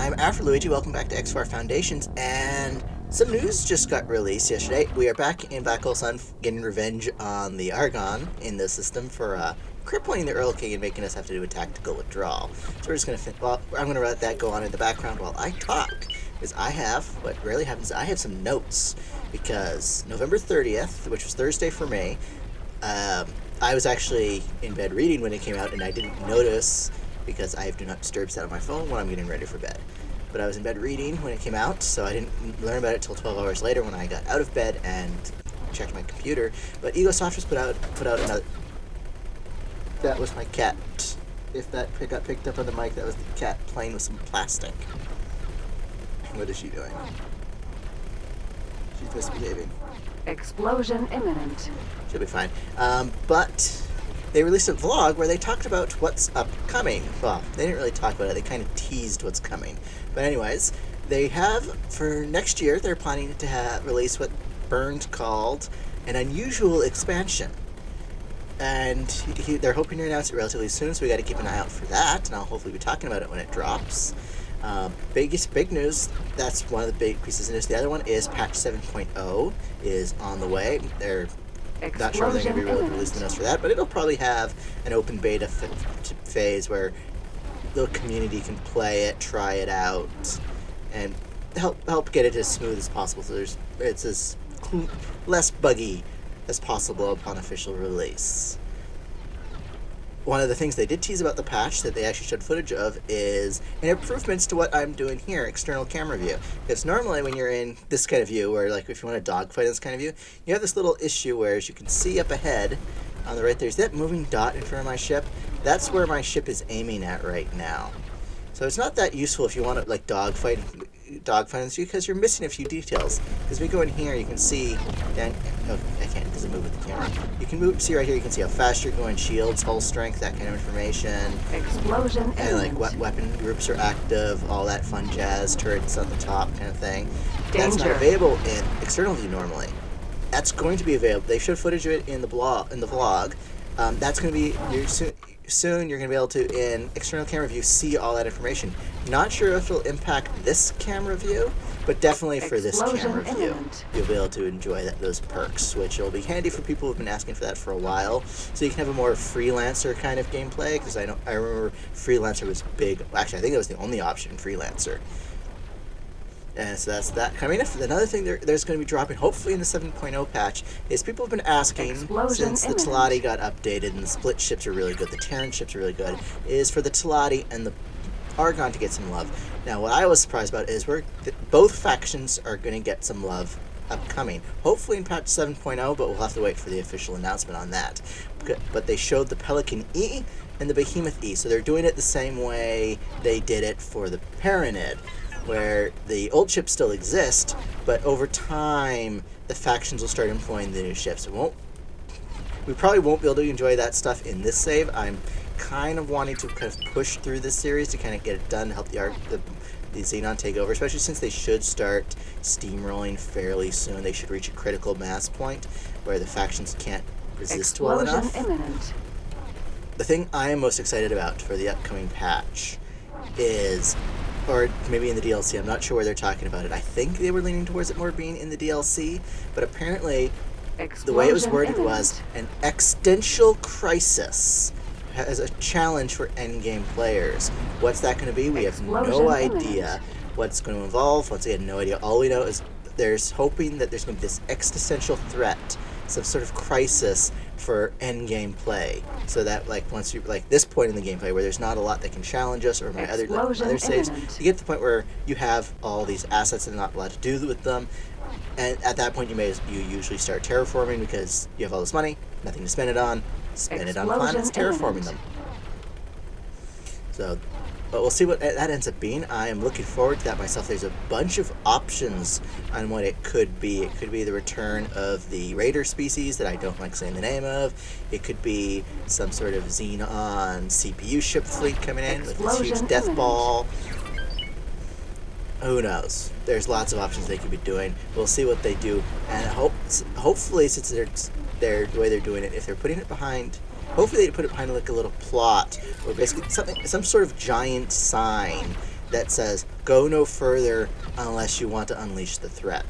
I'm Afro Luigi. Welcome back to X Foundations, and some news just got released yesterday. We are back in Black Hole Sun getting revenge on the Argon in the system for crippling the Earl King and making us have to do a tactical withdrawal. So we're just going to, I'm going to let that go on in the background while I talk, because what rarely happens, I have some notes, because November 30th, which was Thursday for me, I was actually in bed reading when it came out, and I didn't notice because I have Do Not Disturb set on my phone when I'm getting ready for bed. But I was in bed reading when it came out, so I didn't learn about it till 12 hours later when I got out of bed and checked my computer. But Egosoft just put out another... That was my cat. If that got picked up on the mic, that was the cat playing with some plastic. What is she doing? She's misbehaving. Explosion imminent. She'll be fine. But they released a vlog where they talked about what's upcoming. Well, they didn't really talk about it. They kind of teased what's coming. But anyways, they have, for next year, they're planning to release what Burned called an unusual expansion. And they're hoping to announce it relatively soon, so we got to keep an eye out for that. And I'll hopefully be talking about it when it drops. Big news, that's one of the big pieces of news. The other one is patch 7.0 is on the way. They're not sure they're going to be releasing the notes for that, but it'll probably have an open beta phase where the community can play it, try it out, and help get it as smooth as possible, so it's as less buggy as possible upon official release. One of the things they did tease about the patch that they actually showed footage of is an improvements to what I'm doing here, external camera view. Because normally when you're in this kind of view, or like if you want to dogfight in this kind of view, you have this little issue where, as you can see up ahead, on the right there's that moving dot in front of my ship. That's where my ship is aiming at right now. So it's not that useful if you want to like dogfight this view, because you're missing a few details. Because we go in here, you can see down. Oh, I can't. It doesn't move with the camera. You can see right here. You can see how fast you're going, shields, hull strength, that kind of information. Explosion and like what weapon groups are active, all that fun jazz. Turrets on the top, kind of thing. Danger. That's not available in external view normally. That's going to be available. They showed footage of it in the vlog. That's going to be soon. You're going to be able to, in external camera view, see all that information. Not sure if it'll impact this camera view, but definitely for this camera view, you'll be able to enjoy those perks, which will be handy for people who've been asking for that for a while. So you can have a more freelancer kind of gameplay, because I remember freelancer was big. Actually, I think that was the only option, freelancer. And so that's that. I mean, another thing there's going to be dropping, hopefully in the 7.0 patch, is people have been asking, since the Teladi got updated and the split ships are really good, the Terran ships are really good, is for the Teladi and the Argon to get some love. Now, what I was surprised about is both factions are going to get some love upcoming. Hopefully in patch 7.0, but we'll have to wait for the official announcement on that. But they showed the Pelican E and the Behemoth E, so they're doing it the same way they did it for the Paranid, where the old ships still exist, but over time the factions will start employing the new ships. We probably won't be able to enjoy that stuff in this save. I'm kind of wanting to kind of push through this series to kind of get it done, help the Xenon take over, especially since they should start steamrolling fairly soon. They should reach a critical mass point where the factions can't resist well enough. Imminent. The thing I am most excited about for the upcoming patch is, or maybe in the DLC, I'm not sure where they're talking about it. I think they were leaning towards it more being in the DLC, but apparently the way it was worded was an existential crisis as a challenge for endgame players. What's that going to be? We have no idea what's going to involve. Once again, no idea. All we know is there's hoping that there's going to be this existential threat, some sort of crisis for endgame play, so that like once you like this point in the gameplay where there's not a lot that can challenge us, or my other saves, you get to the point where you have all these assets and not a lot to do with them, and at that point you usually start terraforming because you have all this money, nothing to spend it on. Spend it on planets terraforming them. So, but we'll see what that ends up being. I am looking forward to that myself. There's a bunch of options on what it could be. It could be the return of the Raider species that I don't like saying the name of. It could be some sort of Xenon CPU ship fleet coming in with this huge death ball. Who knows? There's lots of options they could be doing. We'll see what they do, and hopefully, since the way they're doing it, if they're putting it behind Hopefully they put it behind like a little plot or basically some sort of giant sign that says go no further unless you want to unleash the threat.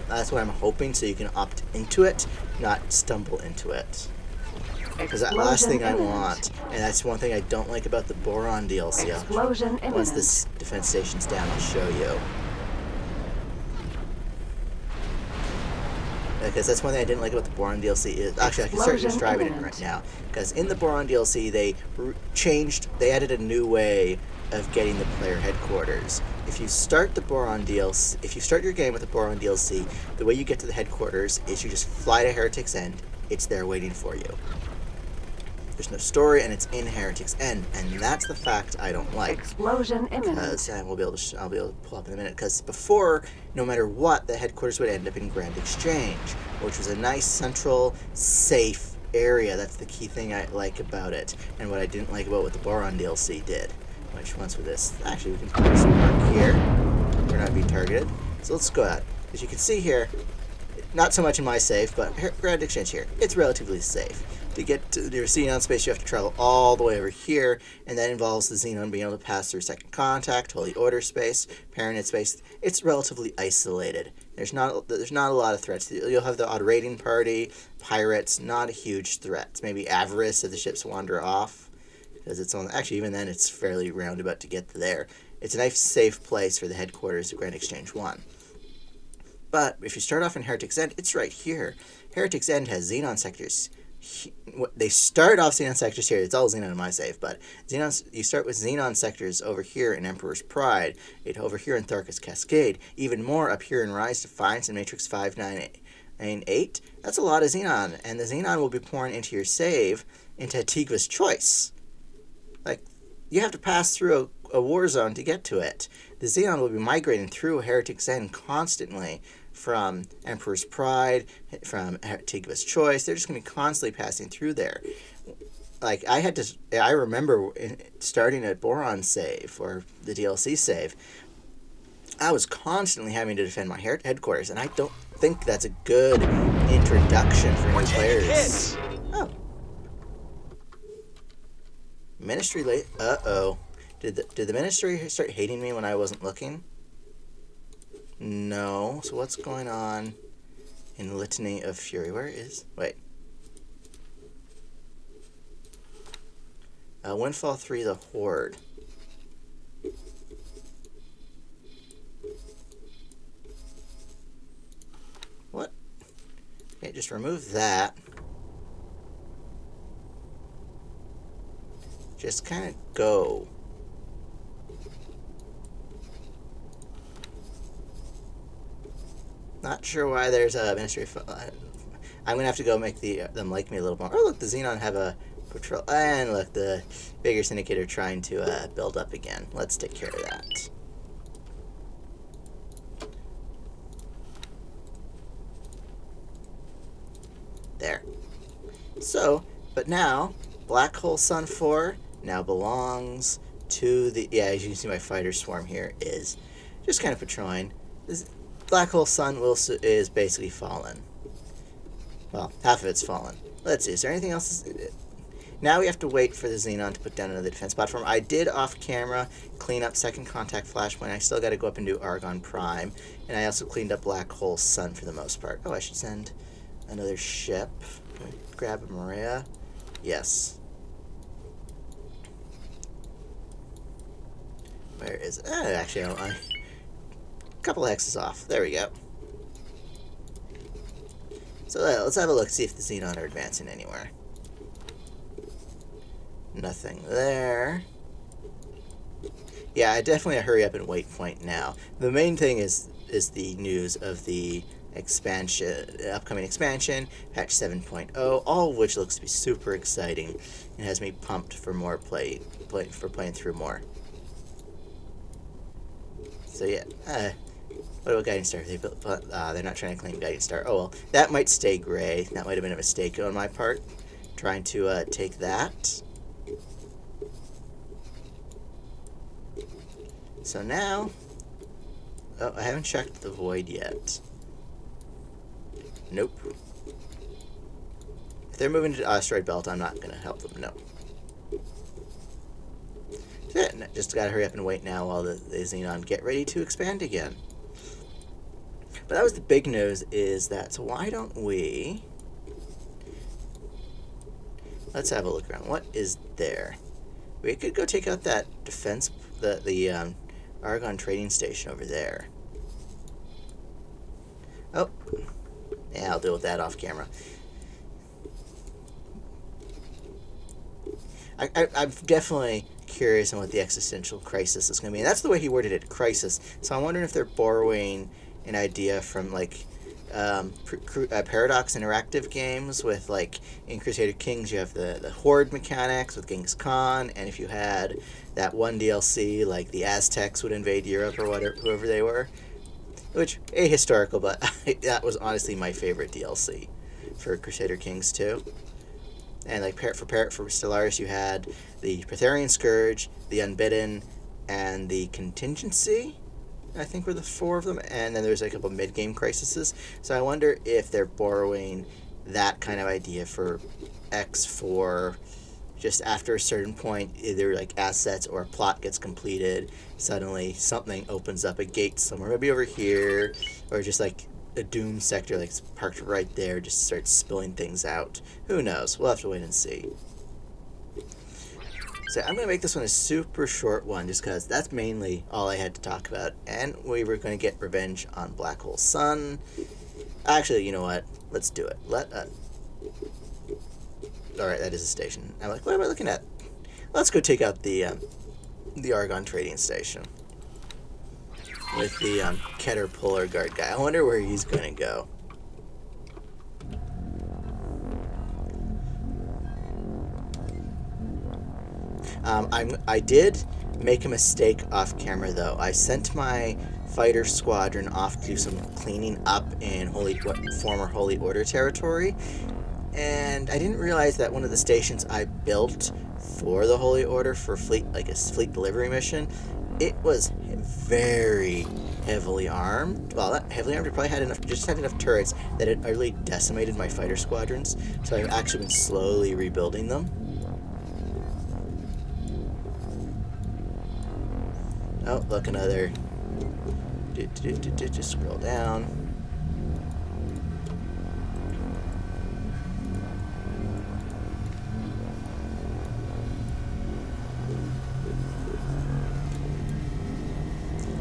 That's what I'm hoping, so you can opt into it, not stumble into it. Because that last thing I want, and that's one thing I don't like about the Boron DLC. Explosion imminent. Once this defense station's down, I'll show you. Because that's one thing I didn't like about the Boron DLC. Is actually, I can start describing it right now. Because in the Boron DLC, they added a new way of getting the player headquarters. If you start the Boron DLC, if you start your game with the Boron DLC, the way you get to the headquarters is you just fly to Heretic's End. It's there waiting for you. There's no story, and it's in Heretic's End, and that's the fact I don't like. Explosion imminent. Because I'll be able to pull up in a minute. Because before, no matter what, the headquarters would end up in Grand Exchange, which was a nice central, safe area. That's the key thing I like about it, and what I didn't like about what the Boron DLC did. Which once with this, actually we can park here. We're not being targeted, so let's go out. As you can see here, not so much in my safe, but Grand Exchange here, it's relatively safe. To get to your Xenon space, you have to travel all the way over here, and that involves the Xenon being able to pass through Second Contact, Holy Order space, Paranid space. It's relatively isolated. There's not a lot of threats. You'll have the odd raiding party, pirates, not a huge threat. Maybe avarice if the ships wander off, because it's on. Actually, even then, it's fairly roundabout to get there. It's a nice, safe place for the headquarters of Grand Exchange 1. But if you start off in Heretic's End, it's right here. Heretic's End has Xenon sectors. They start off Xenon sectors here. It's all Xenon in my save, but you start with Xenon sectors over here in Emperor's Pride, over here in Tharka's Cascade, even more up here in Rise Defiance and Matrix 598. That's a lot of Xenon, and the Xenon will be pouring into your save into Antigva's Choice. Like, you have to pass through a war zone to get to it. The Xenon will be migrating through Heretic's End constantly, from Emperor's Pride, from Antigva's Choice. They're just going to be constantly passing through there. Like, I remember starting at Boron save, or the DLC save, I was constantly having to defend my headquarters, and I don't think that's a good introduction for new players. Oh. Ministry late. Uh-oh. Did the Ministry start hating me when I wasn't looking? No. So what's going on in Litany of Fury? Where is... Wait. Windfall 3, the Horde. What? Okay, just remove that. Just kind of go. Not sure why there's a Ministry of... I'm going to have to go make them like me a little more. Oh, look, the Xenon have a patrol. And look, the bigger Syndicate are trying to build up again. Let's take care of that. There. So, but now, Black Hole Sun 4 now belongs to the... Yeah, as you can see, my fighter swarm here is just kind of patrolling. This Black Hole Sun is basically fallen. Well, half of it's fallen. Let's see, is there anything else? Now we have to wait for the Xenon to put down another defense platform. I did off camera clean up Second Contact Flashpoint. I still got to go up and do Argon Prime. And I also cleaned up Black Hole Sun for the most part. Oh, I should send another ship. Can we grab a Maria? Yes. Where is it? Actually, a couple hexes off. There we go. So let's have a look, see if the Xenon are advancing anywhere. Nothing there. Yeah, I definitely hurry up and wait point now. The main thing is the news of the upcoming expansion, patch 7.0, all of which looks to be super exciting and has me pumped for more playing through more. So yeah, what about Guiding Star? They're not trying to claim Guiding Star. Oh well, that might stay gray. That might have been a mistake on my part, trying to take that. So now, oh, I haven't checked the Void yet. Nope. If they're moving to the Asteroid Belt, I'm not going to help them, no. Yeah, just gotta hurry up and wait now while the Xenon get ready to expand again. But that was the big news, is that, so why don't we, let's have a look around. What is there? We could go take out that defense, the Argon trading station over there. Oh, yeah, I'll deal with that off camera. I'm definitely curious on what the existential crisis is going to be. And that's the way he worded it, crisis. So I'm wondering if they're borrowing an idea from, like, Paradox Interactive games with, like, in Crusader Kings you have the Horde mechanics with Genghis Khan, and if you had that one DLC, like the Aztecs would invade Europe or whatever, whoever they were. Which, ahistorical, but that was honestly my favorite DLC for Crusader Kings 2. And like for Stellaris, you had the Praetorian Scourge, the Unbidden, and the Contingency. I think were the 4 of them, and then there's a couple mid-game crises. So I wonder if they're borrowing that kind of idea for X4. Just after a certain point, either like assets or a plot gets completed, suddenly something opens up a gate somewhere, maybe over here, or just like a doom sector, like it's parked right there, just starts spilling things out. Who knows? We'll have to wait and see. So I'm going to make this one a super short one, just because that's mainly all I had to talk about. And we were going to get revenge on Black Hole Sun. Actually, you know what? Let's do it. Alright, that is a station. I'm like, what am I looking at? Let's go take out the Argon trading station. With the Keter Polar Guard guy. I wonder where he's going to go. I did make a mistake off camera, though. I sent my fighter squadron off to do some cleaning up in former Holy Order territory, and I didn't realize that one of the stations I built for the Holy Order for fleet, like a fleet delivery mission, it was very heavily armed. Well, not heavily armed. It probably had enough turrets that it really decimated my fighter squadrons. So I've actually been slowly rebuilding them. Oh, look, another. Just scroll down.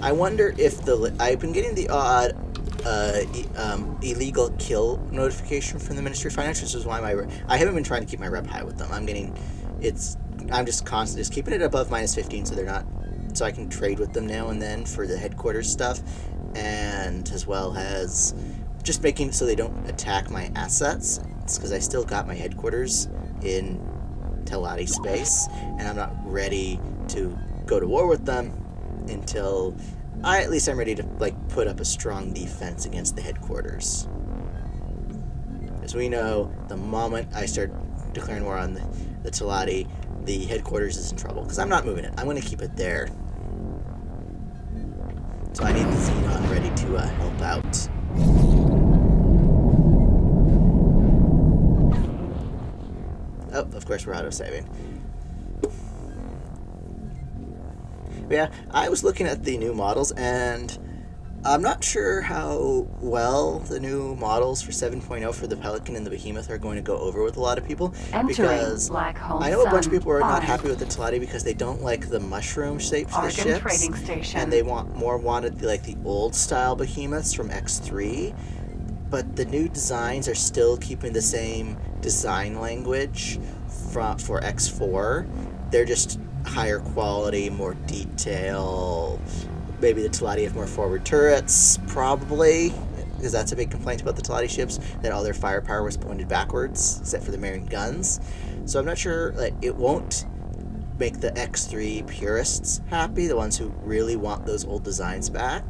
I wonder if I've been getting the odd illegal kill notification from the Ministry of Finance, which is why I haven't been trying to keep my rep high with them. I'm just constantly just keeping it above -15, so they're not, so I can trade with them now and then for the headquarters stuff, and as well as just making it so they don't attack my assets. It's because I still got my headquarters in Teladi space, and I'm not ready to go to war with them until at least I'm ready to put up a strong defense against the headquarters. As we know, the moment I start declaring war on the Teladi, the headquarters is in trouble, because I'm not moving it. I'm going to keep it there. So I need the Xenon ready to help out. Oh, of course we're auto-saving. Yeah, I was looking at the new models, and I'm not sure how well the new models for 7.0 for the Pelican and the Behemoth are going to go over with a lot of people. Because I know a bunch of people are not happy with the Teladi because they don't like the mushroom shape for the ships. Trading station. And they wanted the old style Behemoths from X3. But the new designs are still keeping the same design language for X4. They're just higher quality, more detail. Maybe the Teladi have more forward turrets, probably, because that's a big complaint about the Teladi ships, that all their firepower was pointed backwards, except for the main guns. So I'm not sure, it won't make the X3 purists happy, the ones who really want those old designs back.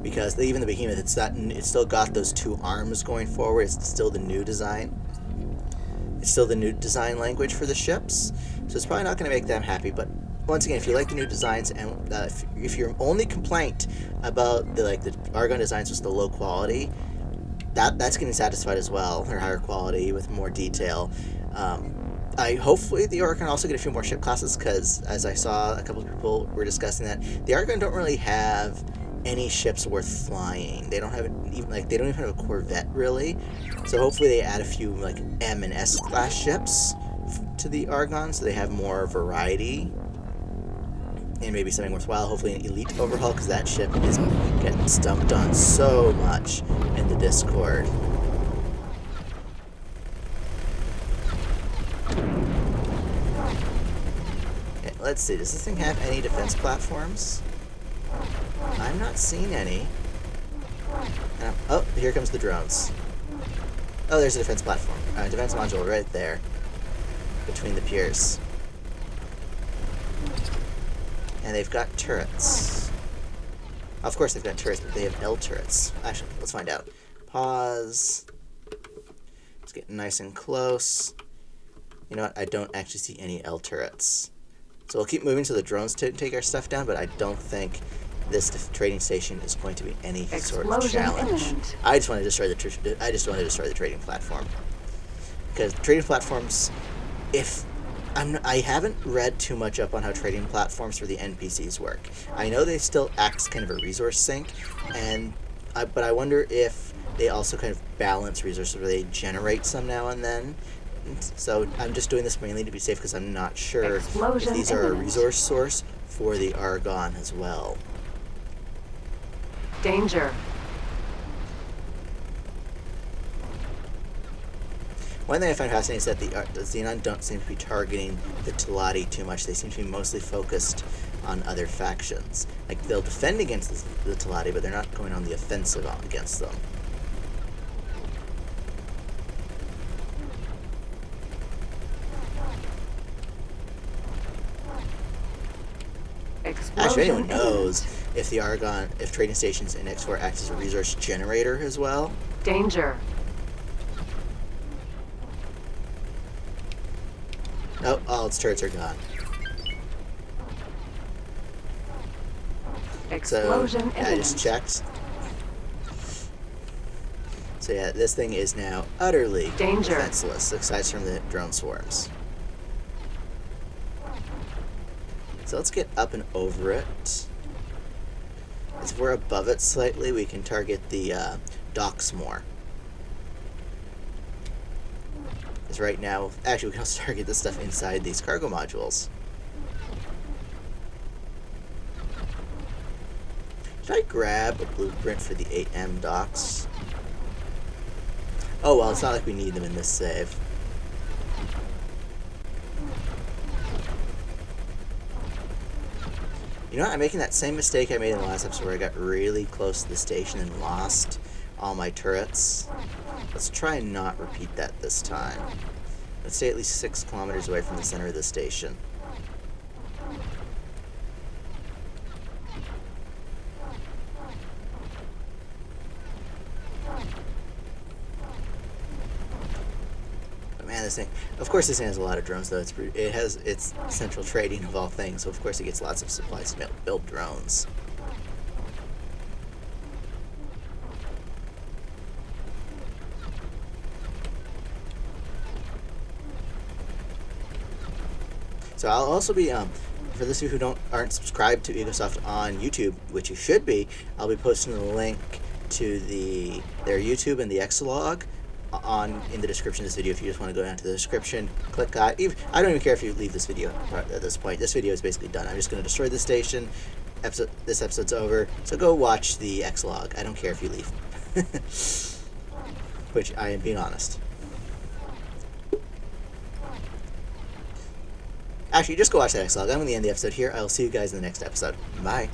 Because even the Behemoth, it's still got those 2 arms going forward. It's still the new design. It's still the new design language for the ships. So it's probably not going to make them happy. But once again, if you like the new designs, and if your only complaint about the Argon designs was the low quality, that's getting satisfied as well. They're higher quality with more detail. hopefully the Argon also get a few more ship classes, because as I saw a couple of people were discussing that the Argon don't really have any ships worth flying. They don't have they don't even have a Corvette really. So hopefully they add a few like M and S class ships to the Argon, so they have more variety and maybe something worthwhile. Hopefully an elite overhaul, because that ship is getting stumped on so much in the Discord. Okay, let's see. Does this thing have any defense platforms? I'm not seeing any. Oh, here comes the drones. Oh, there's a defense platform. Defense module right there. Between the piers. And they've got turrets. Of course they've got turrets, but they have L turrets. Actually, let's find out. Pause. It's getting nice and close. You know what? I don't actually see any L turrets. So we'll keep moving to the drones to take our stuff down, but I don't think this trading station is going to be any sort of challenge. Imminent. I just want to destroy the trading platform, because trading platforms, I haven't read too much up on how trading platforms for the NPCs work. I know they still act as kind of a resource sink, but I wonder if they also kind of balance resources where they generate some now and then. So I'm just doing this mainly to be safe, because I'm not sure if these are a resource source for the Argon as well. Danger. One thing I find fascinating is that the Xenon don't seem to be targeting the Teladi too much. They seem to be mostly focused on other factions. Like, they'll defend against the Teladi, but they're not going on the offensive against them. Actually, if anyone knows if the Argon, if trading stations in X4 act as a resource generator as well. Danger. Oh, all its turrets are gone. Explosion So, yeah, I just checked. So yeah, this thing is now utterly defenseless, aside from the drone swarms. So let's get up and over it. If we're above it slightly, we can target the docks more. Because right now, actually we can also target the stuff inside these cargo modules. Should I grab a blueprint for the 8M docks? Oh well, it's not like we need them in this save. You know what, I'm making that same mistake I made in the last episode where I got really close to the station and lost all my turrets. Let's try and not repeat that this time. Let's stay at least 6 kilometers away from the center of the station. Man, this thing, of course this thing has a lot of drones though. It has its central trading of all things, so of course it gets lots of supplies to build drones. So I'll also be, for those of you who aren't subscribed to Egosoft on YouTube, which you should be, I'll be posting a link to their YouTube and the Xlog in the description of this video. If you just want to go down to the description, click that. I don't even care if you leave this video at this point. This video is basically done. I'm just going to destroy the station. This episode's over. So go watch the Xlog. I don't care if you leave. Which I am being honest. Actually, just go watch that Xlog. I'm going to end the episode here. I'll see you guys in the next episode. Bye.